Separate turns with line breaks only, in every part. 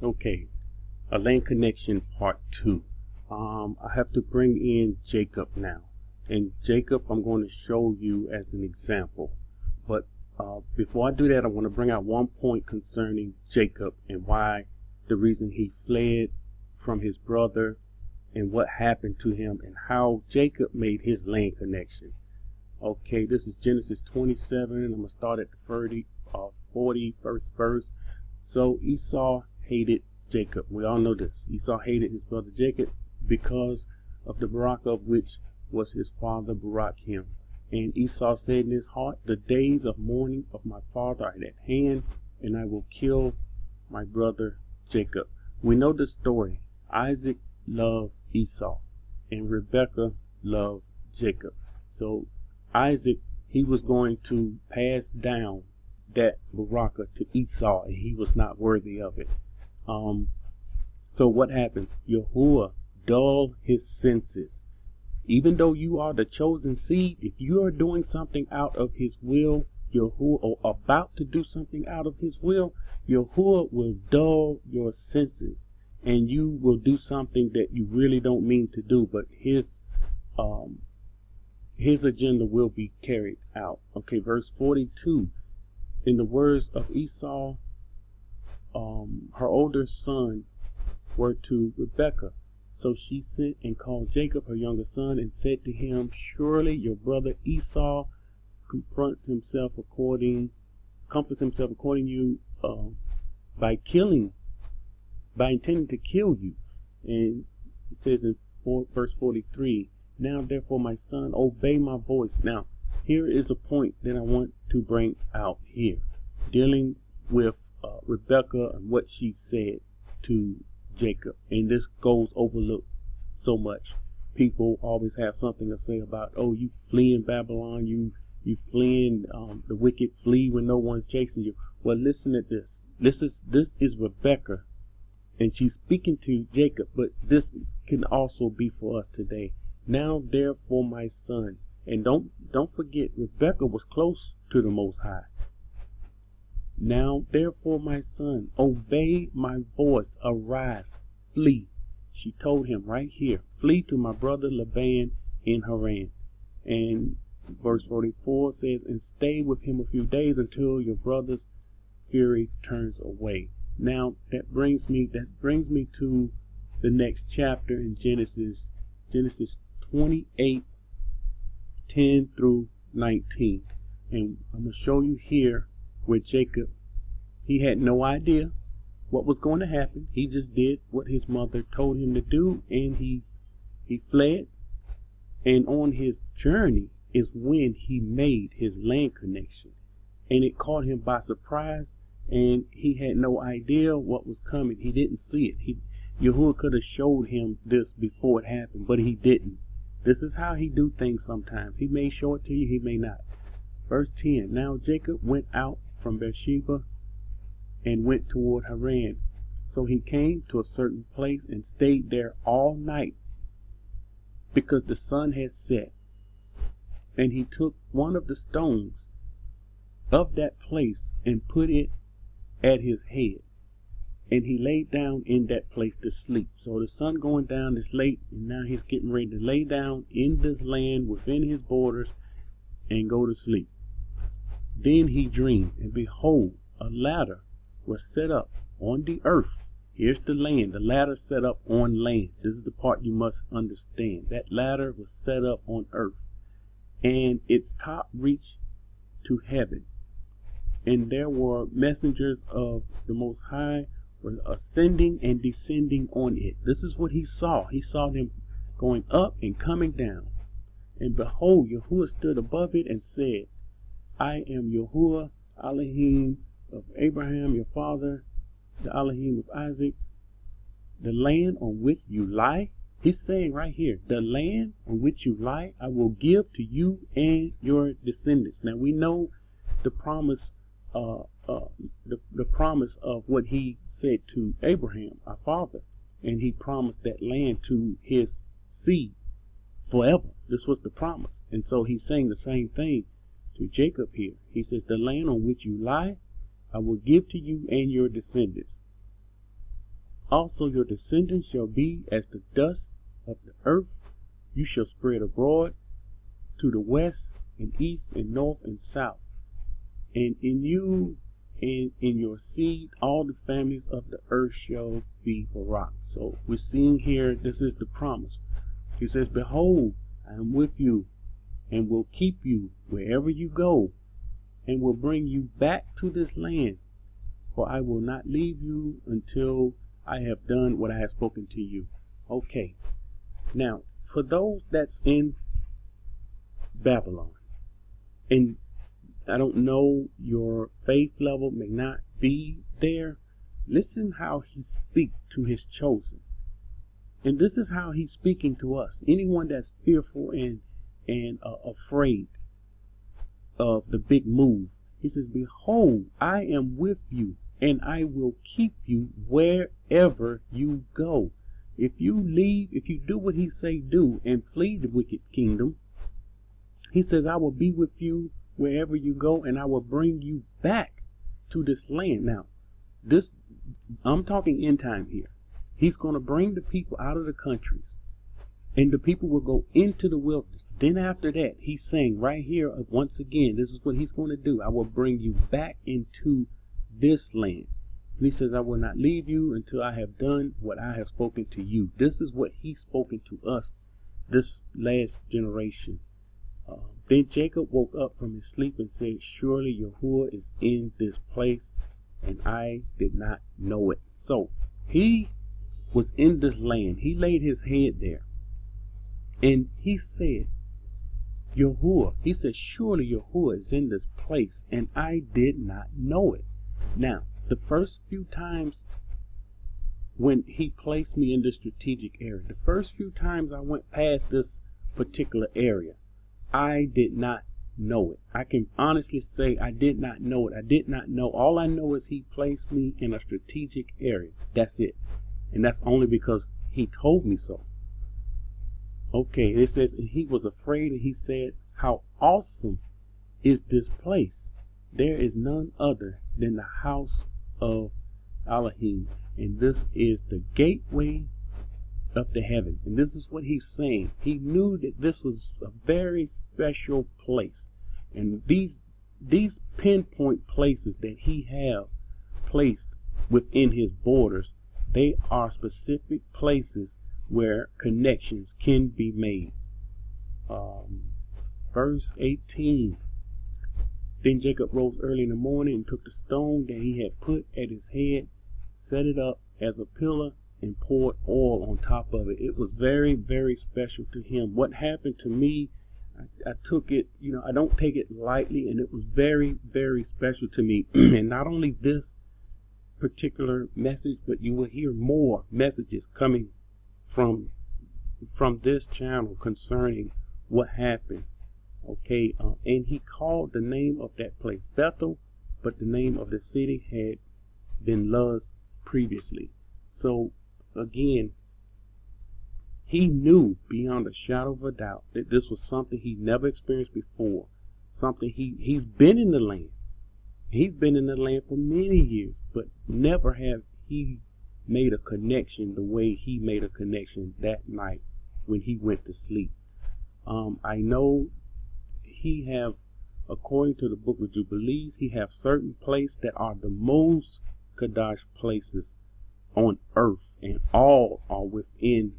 Okay, a land connection part 2. I have to bring in Jacob now. And Jacob, I'm going to show you as an example. But before I do that, I want to bring out one point concerning Jacob and why the reason he fled from his brother and what happened to him and how Jacob made his land connection. Okay, this is Genesis 27, and I'm going to start at the 41st verse. So Esau hated Jacob. We all know this. Esau hated his brother Jacob because of the Barak of which was his father Barak him. And Esau said in his heart, the days of mourning of my father are at hand, and I will kill my brother Jacob. We know the story. Isaac loved Esau, and Rebekah loved Jacob. So Isaac, he was going to pass down that Barakah to Esau, and he was not worthy of it. So what happened? Yahuwah dulled his senses. Even though you are the chosen seed, if you are doing something out of his will, Yahuwah, or about to do something out of his will, Yahuwah will dull your senses, and you will do something that you really don't mean to do, but his agenda will be carried out. Okay, verse 42. In the words of Esau, her older son were to Rebekah. So she sent and called Jacob, her younger son, and said to him, surely your brother Esau comforts himself according you by intending to kill you. And it says in verse 43, now therefore my son, obey my voice. Now here is the point that I want to bring out here, dealing with Rebekah and what she said to Jacob. And this goes overlooked so much. People always have something to say about, oh, you fleeing Babylon, you fleeing, the wicked flee when no one's chasing you. Well, listen at this. This is Rebekah, and she's speaking to Jacob, but this can also be for us today. Now therefore my son, and don't forget, Rebekah was close to the Most High. Now therefore my son, obey my voice, arise, flee. She told him right here, flee to my brother Laban in Haran. And verse 44 says, and stay with him a few days until your brother's fury turns away. Now that brings me to the next chapter in Genesis 28, 10 through 19. And I'm going to show you here where Jacob, he had no idea what was going to happen. He just did what his mother told him to do, and he fled. And on his journey is when he made his land connection. And it caught him by surprise, and he had no idea what was coming. He didn't see it. Yahuwah could have showed him this before it happened, but he didn't. This is how he do things sometimes. He may show it to you, he may not. Verse 10, now Jacob went out from Beersheba and went toward Haran. So he came to a certain place and stayed there all night, because the sun had set. And he took one of the stones of that place and put it at his head, and he laid down in that place to sleep. So the sun going down is late, and now he's getting ready to lay down in this land within his borders and go to sleep. Then he dreamed, and behold, a ladder was set up on the earth. Here's the land. The ladder set up on land. This is the part you must understand. That ladder was set up on earth, and its top reached to heaven. And there were messengers of the Most High were ascending and descending on it. This is what he saw. He saw them going up and coming down. And behold, Yahuwah stood above it and said, I am Yahuwah, Elohim of Abraham, your father, the Elohim of Isaac. The land on which you lie, he's saying right here, the land on which you lie, I will give to you and your descendants. Now we know the promise, the promise of what he said to Abraham, our father, and he promised that land to his seed forever. This was the promise. And so he's saying the same thing to Jacob here. He says, the land on which you lie, I will give to you and your descendants. Also your descendants shall be as the dust of the earth. You shall spread abroad to the west and east and north and south. And in you and in your seed, all the families of the earth shall be Barak. So we're seeing here, this is the promise. He says, behold, I am with you and will keep you wherever you go and will bring you back to this land. For I will not leave you until I have done what I have spoken to you. Okay. Now, for those that's in Babylon, and I don't know, your faith level may not be there, listen how he speaks to his chosen. And this is how he's speaking to us. Anyone that's fearful and afraid of the big move. He says, behold, I am with you and I will keep you wherever you go. If you leave, if you do what he say do and flee the wicked kingdom, he says, I will be with you wherever you go and I will bring you back to this land. Now, this, I'm talking end time here. He's going to bring the people out of the countries and the people will go into the wilderness. Then after that, he's saying right here, once again, this is what he's going to do. I will bring you back into this land. And he says, I will not leave you until I have done what I have spoken to you. This is what he's spoken to us, this last generation. Then Jacob woke up from his sleep and said, surely Yahuwah is in this place, and I did not know it. So he was in this land. He laid his head there. And he said, Yahuwah, he said, surely Yahuwah is in this place, and I did not know it. Now, the first few times when he placed me in this strategic area, the first few times I went past this particular area, I did not know it. I can honestly say I did not know it. I did not know. All I know is he placed me in a strategic area. That's it. And that's only because he told me so. Okay, it says, and he was afraid, and he said, how awesome is this place? There is none other than the house of Elohim, and this is the gateway of the heaven. And this is what he's saying. He knew that this was a very special place, and these pinpoint places that he have placed within his borders, they are specific places where connections can be made. Verse 18. Then Jacob rose early in the morning and took the stone that he had put at his head, set it up as a pillar, and poured oil on top of it. It was very, very special to him. What happened to me, I took it, I don't take it lightly, and it was very, very special to me. And not only this particular message, but you will hear more messages coming from this channel concerning what happened. Okay, and he called the name of that place Bethel, but the name of the city had been Luz previously. So again, he knew beyond a shadow of a doubt that this was something he never experienced before. Something he's been in the land. He's been in the land for many years, but never have he made a connection the way he made a connection that night when he went to sleep. I know he have, according to the book of Jubilees, he have certain places that are the most Kadash places on earth, and all are within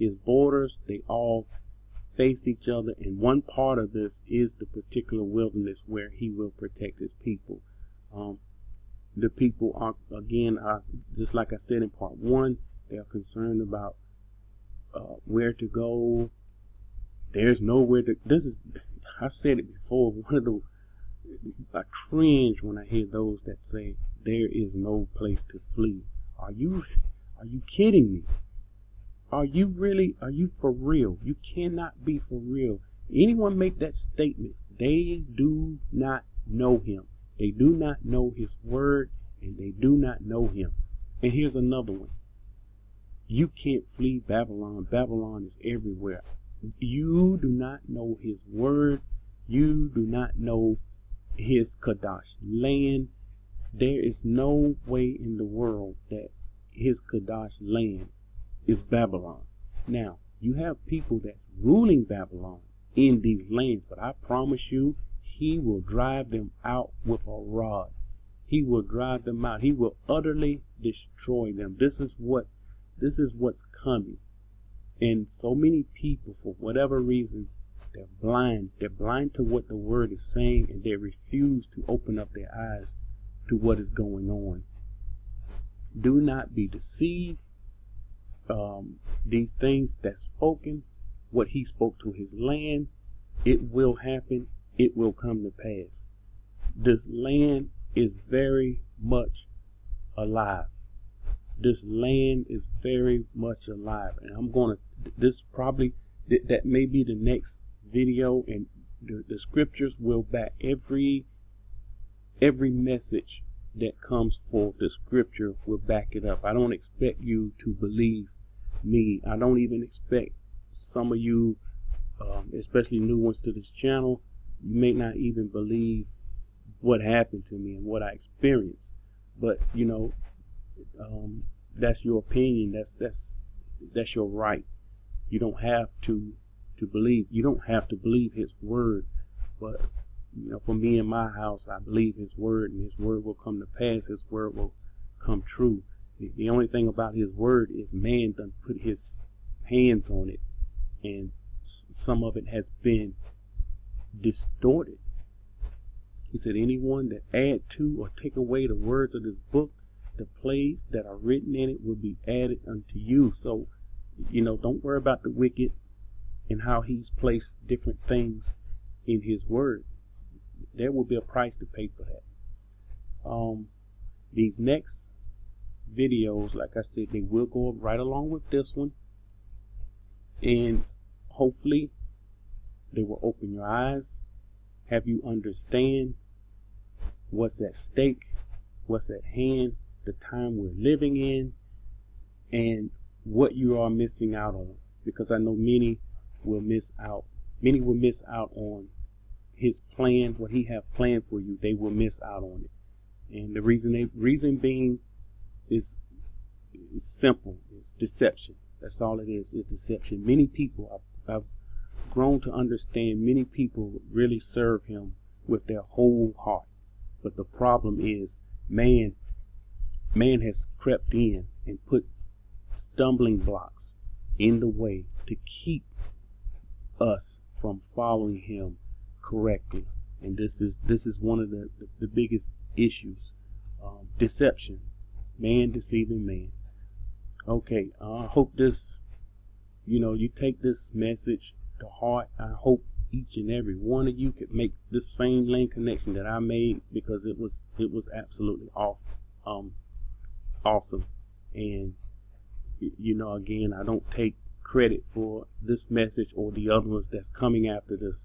his borders. They all face each other, and one part of this is the particular wilderness where he will protect his people. The people are, again, just like I said in part one, they are concerned about where to go. There's nowhere to, I've said it before, I cringe when I hear those that say there is no place to flee. Are you kidding me? Are you for real? You cannot be for real. Anyone make that statement, they do not know him. They do not know his word, and they do not know him. And here's another one. You can't flee Babylon. Babylon is everywhere. You do not know his word. You do not know his Kadash land. There is no way in the world that his Kadash land is Babylon. Now, you have people that's ruling Babylon in these lands, but I promise you, he will drive them out with a rod. He will drive them out. He will utterly destroy them. This is what's coming. And so many people, for whatever reason, they're blind. They're blind to what the word is saying, and they refuse to open up their eyes to what is going on. Do not be deceived. These things that's spoken, what he spoke to his land, it will happen. It will come to pass. This land is very much alive. This land is very much alive, and I'm going to, this probably, that may be the next video, and the scriptures will back every message that comes forth. The scripture will back it up. I don't expect you to believe me. I don't even expect some of you, especially new ones to this channel, you may not even believe what happened to me and what I experienced. But you know, that's your opinion. That's your right. You don't have to believe. You don't have to believe his word. But you know, for me in my house, I believe his word, and his word will come to pass. His word will come true. The only thing about his word is man done put his hands on it, and some of it has been distorted. He said, anyone that add to or take away the words of this book, the plays that are written in it will be added unto you. So, you know, don't worry about the wicked and how he's placed different things in his word. There will be a price to pay for that. These next videos, like I said, they will go right along with this one, and hopefully they will open your eyes, have you understand what's at stake, what's at hand, the time we're living in, and what you are missing out on. Because I know many will miss out. Many will miss out on his plan, what he have planned for you. They will miss out on it. And the reason being is simple. It's deception. That's all it is. It's deception. Many people, I've grown to understand, many people really serve him with their whole heart. But the problem is man has crept in and put stumbling blocks in the way to keep us from following him correctly. And this is one of the biggest issues. Deception. Man deceiving man. Okay, I hope this, you take this message to heart. I hope each and every one of you could make this same lane connection that I made, because it was absolutely awesome. And again, I don't take credit for this message or the other ones that's coming after this.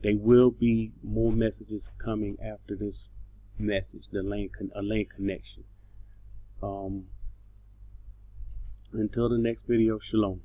There will be more messages coming after this message, a lane connection. Until the next video, shalom.